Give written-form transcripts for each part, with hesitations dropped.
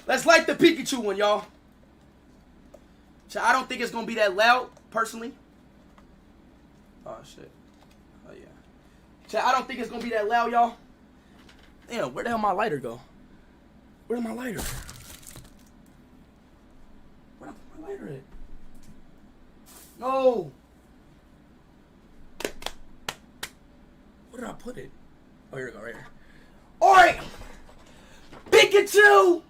Let's light the Pikachu one, y'all. So I don't think it's gonna be that loud, personally. Oh shit. Oh yeah. So I don't think it's gonna be that loud, y'all. Damn, where the hell my lighter go? Where's my lighter? Where the fuck my lighter at? No. Where did I put it? Oh, here we go, right here. All right, Pikachu.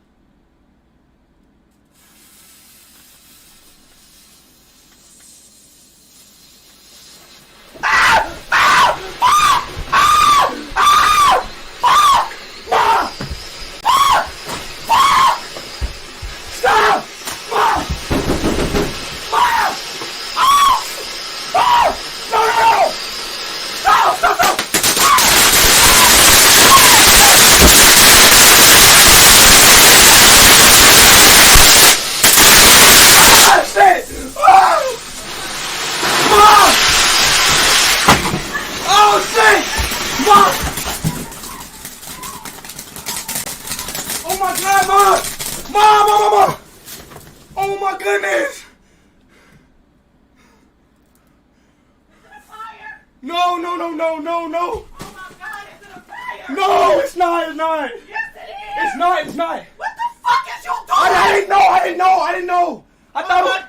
Mom! Oh my goodness! Is it a fire? No! Oh my God, is it a fire? No, it's not! Yes, it is! It's not! What the fuck is you doing? I didn't know! I thought Oh my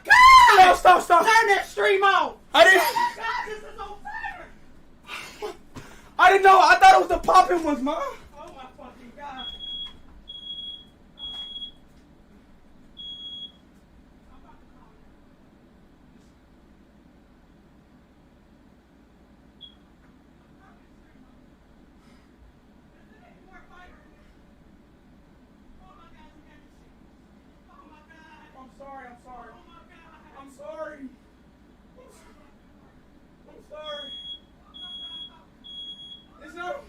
God! Stop! Turn that stream on! I didn't... Oh my God, this is on fire! I didn't know! I thought it was the popping ones, Mom! Oh my fucking God! I'm sorry. It's not...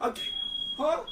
Okay. Huh?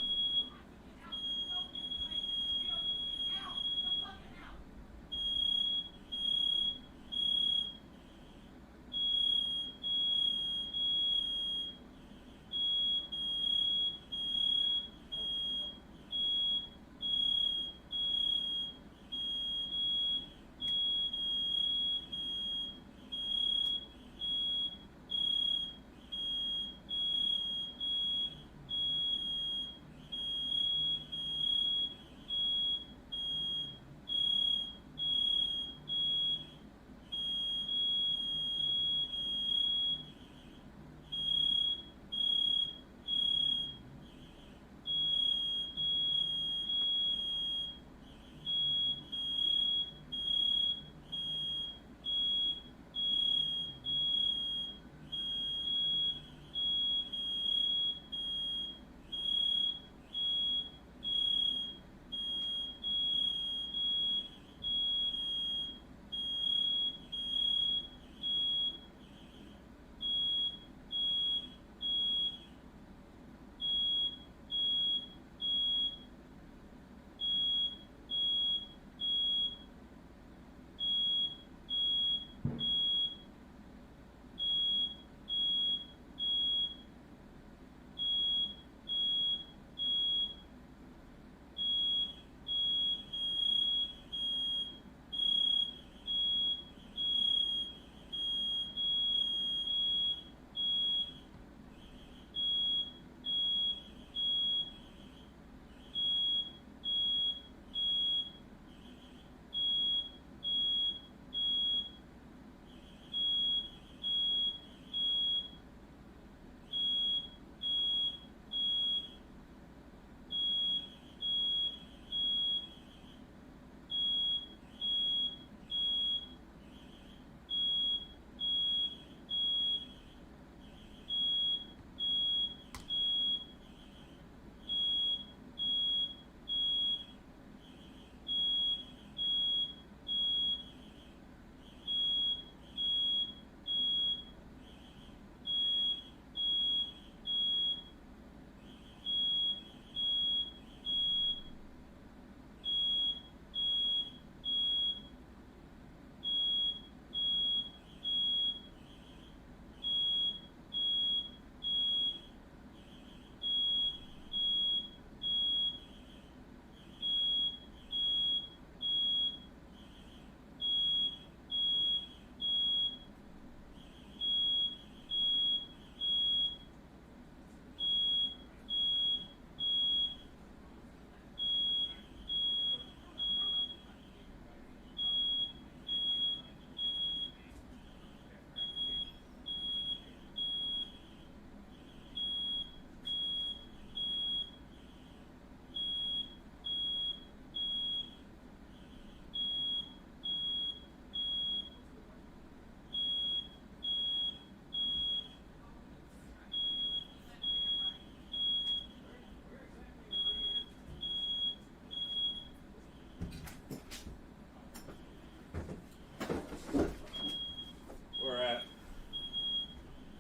Where at?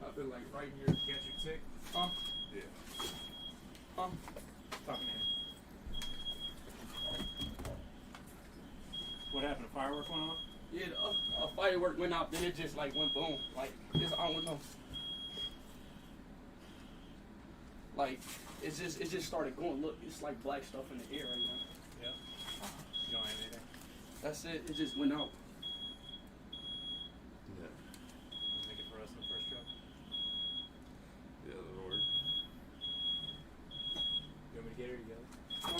I feel like right here. Get your tick? Huh? Yeah. Huh? Talking to him. What happened? A firework went off? Yeah, a firework went out, then it just like went boom. Like, it's, I don't know. Like, it just started going. Look, it's like black stuff in the air right now. Yeah. You don't have anything? That's it. It just went out. Yeah. Make it for us in the first truck. Yeah, that'll work. You want me to get her together? Huh?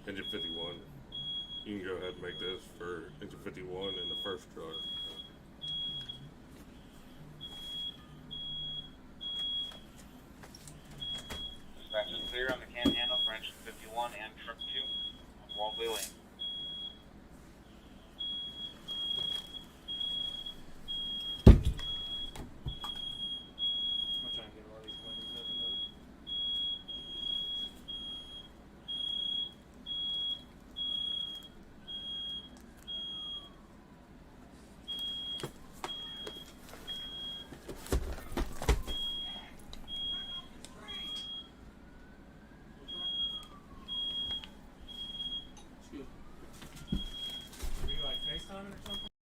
Engine 51. You can go ahead and make this for engine 51 in the first truck. Dispatch is clear on the can handle for engine 51 and truck 2. Wall wheeling.